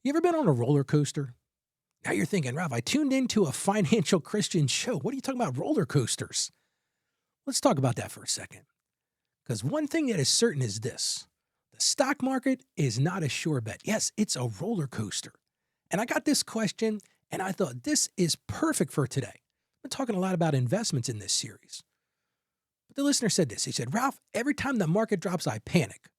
You ever been on a roller coaster? Now you're thinking, Ralph, I tuned into a financial Christian show. What are you talking about roller coasters? Let's talk about that for a second. Because one thing that is certain is this: the stock market is not a sure bet. Yes, it's a roller coaster. And I got this question, and I thought this is perfect for today. I've been talking a lot about investments in this series. But the listener said this. He said, Ralph, every time the market drops, I panic.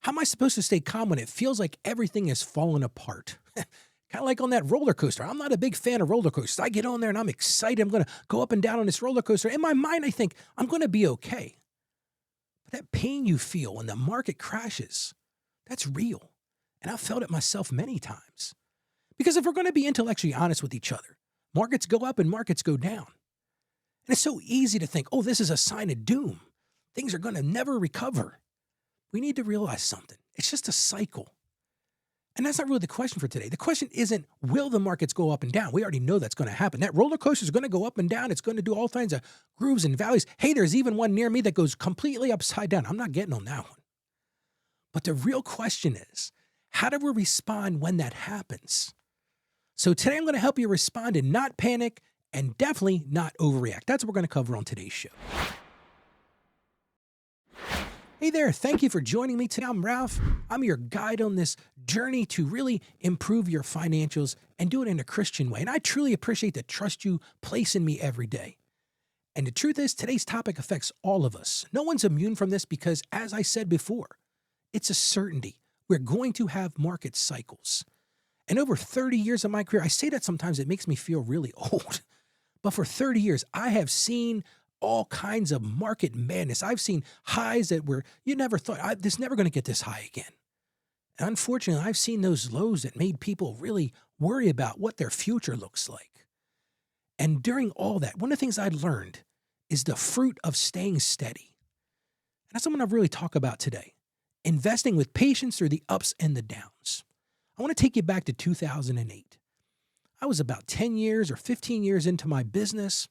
How am I supposed to stay calm when it feels like everything is falling apart? Kind of like on that roller coaster. I'm not a big fan of roller coasters. I get on there and I'm excited. I'm going to go up and down on this roller coaster. In my mind, I think I'm going to be okay. But that pain you feel when the market crashes, that's real. And I've felt it myself many times. Because if we're going to be intellectually honest with each other, markets go up and markets go down. And it's so easy to think, oh, this is a sign of doom. Things are going to never recover. We need to realize something. It's just a cycle. And that's not really the question for today. The question isn't, will the markets go up and down? We already know that's going to happen. That roller coaster is going to go up and down. It's going to do all kinds of grooves and valleys. Hey, there's even one near me that goes completely upside down. I'm not getting on that one. But the real question is, how do we respond when that happens? So today I'm going to help you respond and not panic and definitely not overreact. That's what we're going to cover on today's show. Hey there, thank you for joining me today. I'm Ralph. I'm your guide on this journey to really improve your financials and do it in a Christian way. And I truly appreciate the trust you place in me every day. And the truth is, today's topic affects all of us. No one's immune from this because, as I said before, it's a certainty. We're going to have market cycles. And over 30 years of my career, I say that sometimes it makes me feel really old. But for 30 years, I have seen all kinds of market madness. I've seen highs that were, you never thought, this is never going to get this high again. And unfortunately, I've seen those lows that made people really worry about what their future looks like. And during all that, one of the things I learned is the fruit of staying steady. And that's what I'm going to really talk about today. Investing with patience through the ups and the downs. I want to take you back to 2008. I was about 10 years or 15 years into my business.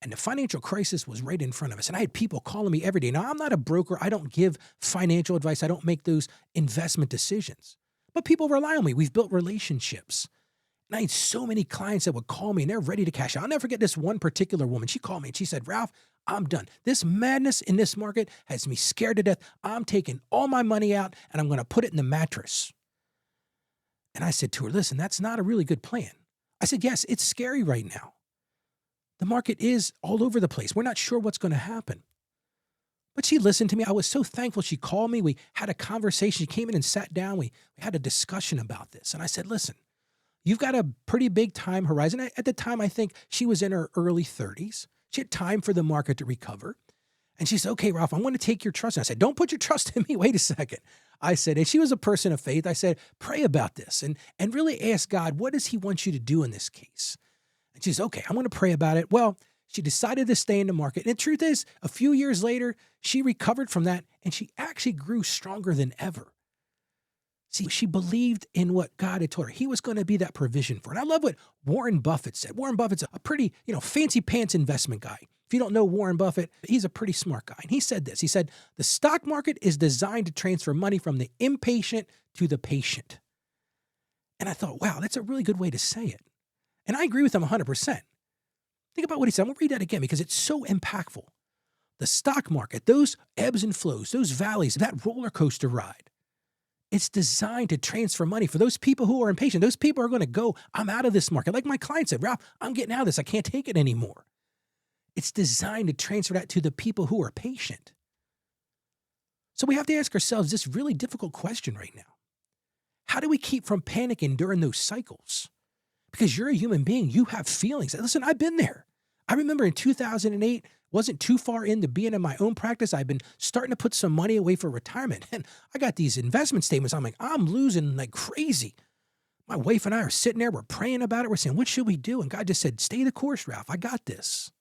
And the financial crisis was right in front of us. And I had people calling me every day. Now, I'm not a broker. I don't give financial advice. I don't make those investment decisions. But people rely on me. We've built relationships. And I had so many clients that would call me and they're ready to cash out. I'll never forget this one particular woman. She called me and she said, Ralph, I'm done. This madness in this market has me scared to death. I'm taking all my money out and I'm going to put it in the mattress. And I said to her, listen, that's not a really good plan. I said, yes, it's scary right now. The market is all over the place. We're not sure what's going to happen. But she listened to me. I was so thankful she called me. We had a conversation. She came in and sat down. We had a discussion about this. And I said, listen, you've got a pretty big time horizon. At the time, I think she was in her early 30s. She had time for the market to recover. And she said, okay, Ralph, I'm going to take your trust. And I said, don't put your trust in me. Wait a second. I said, and she was a person of faith. I said, pray about this and really ask God, what does he want you to do in this case? And she says, okay, I'm going to pray about it. Well, she decided to stay in the market. And the truth is, a few years later, she recovered from that and she actually grew stronger than ever. See, she believed in what God had told her. He was going to be that provision for her. And I love what Warren Buffett said. Warren Buffett's a pretty, fancy pants investment guy. If you don't know Warren Buffett, he's a pretty smart guy. And he said this. He said, the stock market is designed to transfer money from the impatient to the patient. And I thought, wow, that's a really good way to say it. And I agree with him 100%. Think about what he said. I'm going to read that again because it's so impactful. The stock market, those ebbs and flows, those valleys, that roller coaster ride, it's designed to transfer money for those people who are impatient. Those people are going to go, I'm out of this market. Like my client said, Ralph, I'm getting out of this. I can't take it anymore. It's designed to transfer that to the people who are patient. So we have to ask ourselves this really difficult question right now. How do we keep from panicking during those cycles? Because you're a human being, you have feelings. Listen, I've been there. I remember in 2008, wasn't too far into being in my own practice. I've been starting to put some money away for retirement. And I got these investment statements. I'm like, I'm losing like crazy. My wife and I are sitting there. We're praying about it. We're saying, what should we do? And God just said, stay the course, Ralph. I got this.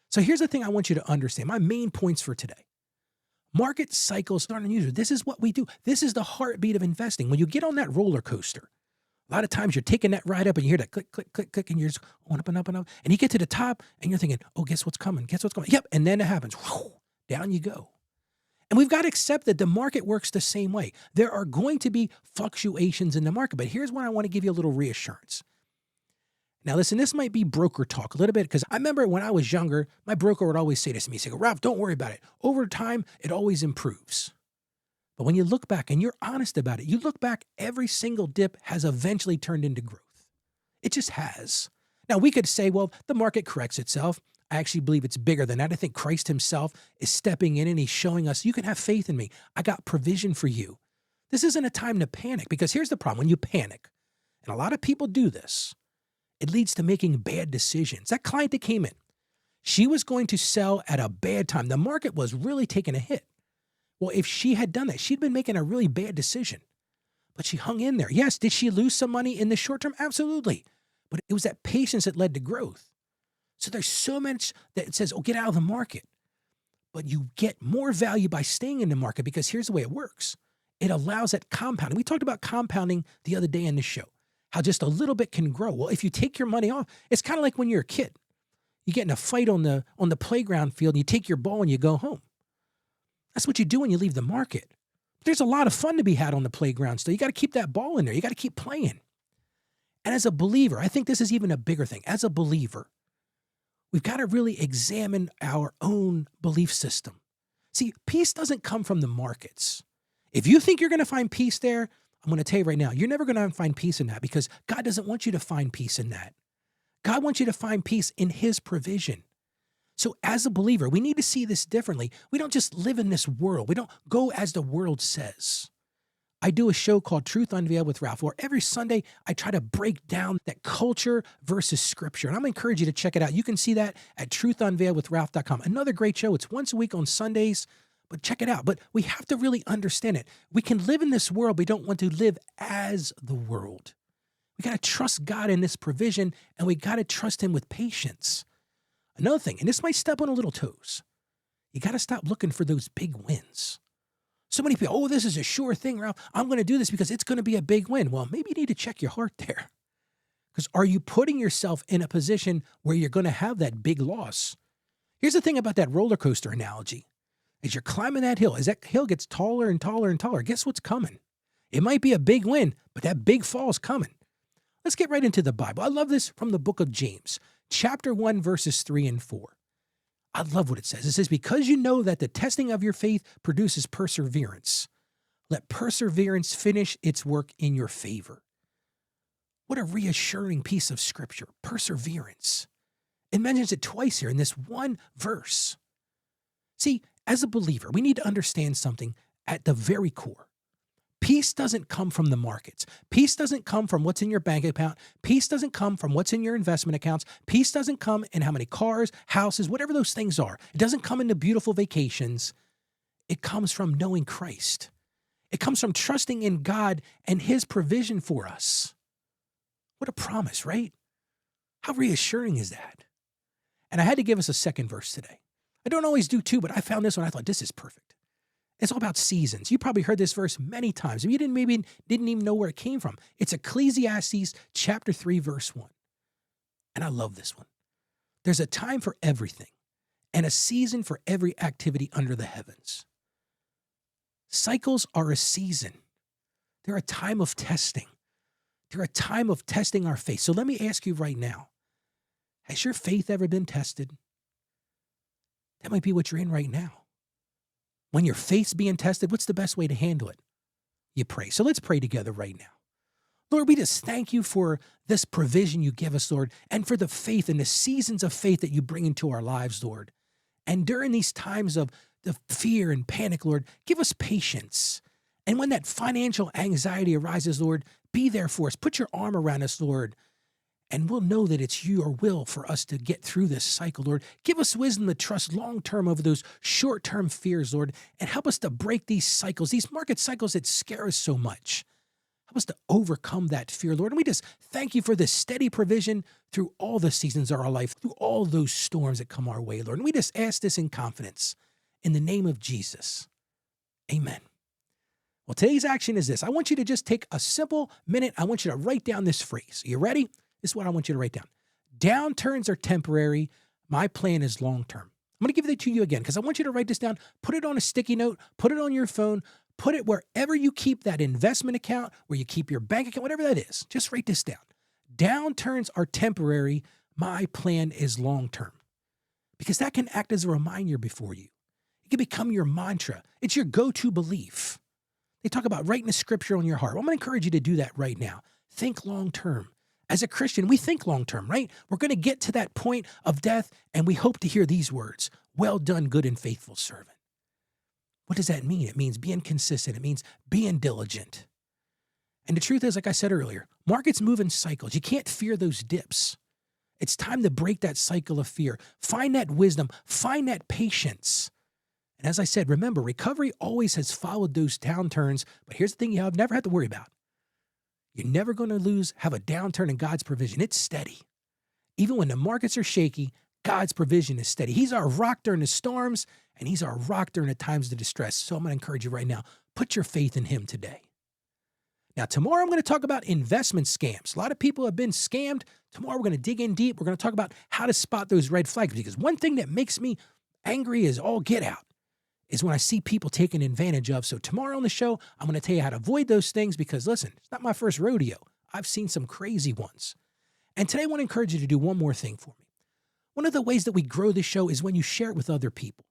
So here's the thing I want you to understand. My main points for today. Market cycles aren't unusual. This is what we do. This is the heartbeat of investing. When you get on that roller coaster, a lot of times you're taking that ride up and you hear that click, click, click, click, and you're just going up and up and up. And you get to the top and you're thinking, oh, guess what's coming? Guess what's coming? Yep. And then it happens. Whew, down you go. And we've got to accept that the market works the same way. There are going to be fluctuations in the market, but here's what I want to give you a little reassurance. Now, listen, this might be broker talk a little bit because I remember when I was younger, my broker would always say this to me, he'd say, Ralph, don't worry about it. Over time, it always improves. But when you look back and you're honest about it, you look back, every single dip has eventually turned into growth. It just has. Now, we could say, well, the market corrects itself. I actually believe it's bigger than that. I think Christ himself is stepping in and he's showing us, you can have faith in me. I got provision for you. This isn't a time to panic because here's the problem. When you panic, and a lot of people do this, it leads to making bad decisions. That client that came in, she was going to sell at a bad time. The market was really taking a hit. Well, if she had done that, she'd been making a really bad decision. But she hung in there. Yes, did she lose some money in the short term? Absolutely. But it was that patience that led to growth. So there's so much that it says, oh, get out of the market. But you get more value by staying in the market because here's the way it works. It allows that compounding. We talked about compounding the other day in the show, how just a little bit can grow. Well, if you take your money off, it's kind of like when you're a kid. You get in a fight on the playground field and you take your ball and you go home. That's what you do when you leave the market. There's a lot of fun to be had on the playground still. You got to keep that ball in there. You got to keep playing. And as a believer, I think this is even a bigger thing. As a believer, we've got to really examine our own belief system. See, peace doesn't come from the markets. If you think you're going to find peace there, I'm going to tell you right now, you're never going to find peace in that because God doesn't want you to find peace in that. God wants you to find peace in his provision. So as a believer, we need to see this differently. We don't just live in this world. We don't go as the world says. I do a show called Truth Unveiled with Ralph, where every Sunday I try to break down that culture versus scripture. And I'm going to encourage you to check it out. You can see that at truthunveiledwithralph.com. Another great show. It's once a week on Sundays, but check it out. But we have to really understand it. We can live in this world, but we don't want to live as the world. We got to trust God in this provision, and we got to trust him with patience. Another thing, and this might step on a little toes, you got to stop looking for those big wins. So many people, oh, this is a sure thing, Ralph. I'm going to do this because it's going to be a big win. Well, maybe you need to check your heart there. Because are you putting yourself in a position where you're going to have that big loss? Here's the thing about that roller coaster analogy. As you're climbing that hill, as that hill gets taller and taller and taller, guess what's coming? It might be a big win, but that big fall is coming. Let's get right into the Bible. I love this from the book of James, chapter 1, verses 3 and 4. I love what it says. It says, because you know that the testing of your faith produces perseverance, let perseverance finish its work in your favor. What a reassuring piece of scripture, perseverance. It mentions it twice here in this one verse. See, as a believer, we need to understand something at the very core. Peace doesn't come from the markets. Peace doesn't come from what's in your bank account. Peace doesn't come from what's in your investment accounts. Peace doesn't come in how many cars, houses, whatever those things are. It doesn't come in the beautiful vacations. It comes from knowing Christ. It comes from trusting in God and his provision for us. What a promise, right? How reassuring is that? And I had to give us a second verse today. I don't always do two, but I found this one. I thought this is perfect. It's all about seasons. You probably heard this verse many times. You didn't even know where it came from. It's Ecclesiastes chapter 3, verse 1. And I love this one. There's a time for everything and a season for every activity under the heavens. Cycles are a season. They're a time of testing. They're a time of testing our faith. So let me ask you right now, has your faith ever been tested? That might be what you're in right now. When your faith's being tested, what's the best way to handle it? You pray. So let's pray together right now. Lord, we just thank you for this provision you give us, Lord, and for the faith and the seasons of faith that you bring into our lives, Lord. And during these times of the fear and panic, Lord, give us patience. And when that financial anxiety arises, Lord, be there for us. Put your arm around us, Lord. And we'll know that it's your will for us to get through this cycle, Lord. Give us wisdom to trust long-term over those short-term fears, Lord, and help us to break these cycles, these market cycles that scare us so much. Help us to overcome that fear, Lord. And we just thank you for this steady provision through all the seasons of our life, through all those storms that come our way, Lord. And we just ask this in confidence in the name of Jesus. Amen. Well, today's action is this. I want you to just take a simple minute. I want you to write down this phrase. Are you ready? This is what I want you to write down. Downturns are temporary. My plan is long-term. I'm going to give it to you again because I want you to write this down, put it on a sticky note, put it on your phone, put it wherever you keep that investment account, where you keep your bank account, whatever that is. Just write this down. Downturns are temporary. My plan is long-term. Because that can act as a reminder before you. It can become your mantra. It's your go-to belief. They talk about writing a scripture on your heart. Well, I'm going to encourage you to do that right now. Think long-term. As a Christian, we think long-term, right? We're going to get to that point of death, and we hope to hear these words: well done, good and faithful servant. What does that mean? It means being consistent. It means being diligent. And the truth is, like I said earlier, markets move in cycles. You can't fear those dips. It's time to break that cycle of fear. Find that wisdom. Find that patience. And as I said, remember, recovery always has followed those downturns. But here's the thing you have never had to worry about. You're never going to have a downturn in God's provision. It's steady. Even when the markets are shaky, God's provision is steady. He's our rock during the storms, and he's our rock during the times of distress. So I'm going to encourage you right now, put your faith in him today. Now, tomorrow I'm going to talk about investment scams. A lot of people have been scammed. Tomorrow we're going to dig in deep. We're going to talk about how to spot those red flags, because one thing that makes me angry as all get out is when I see people taken advantage of. So tomorrow on the show, I'm going to tell you how to avoid those things because, listen, it's not my first rodeo. I've seen some crazy ones. And today I want to encourage you to do one more thing for me. One of the ways that we grow this show is when you share it with other people.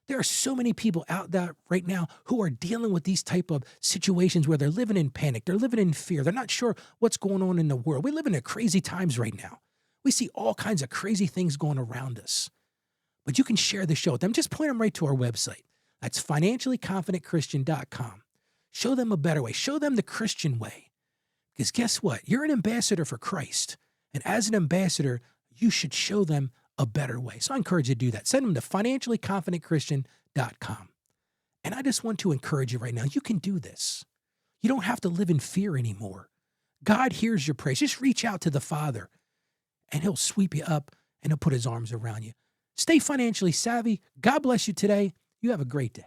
There are so many people out there right now who are dealing with these type of situations where they're living in panic. They're living in fear. They're not sure what's going on in the world. We live in crazy times right now. We see all kinds of crazy things going around us. But you can share the show with them. Just point them right to our website. That's financiallyconfidentchristian.com. Show them a better way. Show them the Christian way. Because guess what? You're an ambassador for Christ. And as an ambassador, you should show them a better way. So I encourage you to do that. Send them to financiallyconfidentchristian.com. And I just want to encourage you right now. You can do this. You don't have to live in fear anymore. God hears your praise. Just reach out to the Father, and he'll sweep you up, and he'll put his arms around you. Stay financially savvy. God bless you today. You have a great day.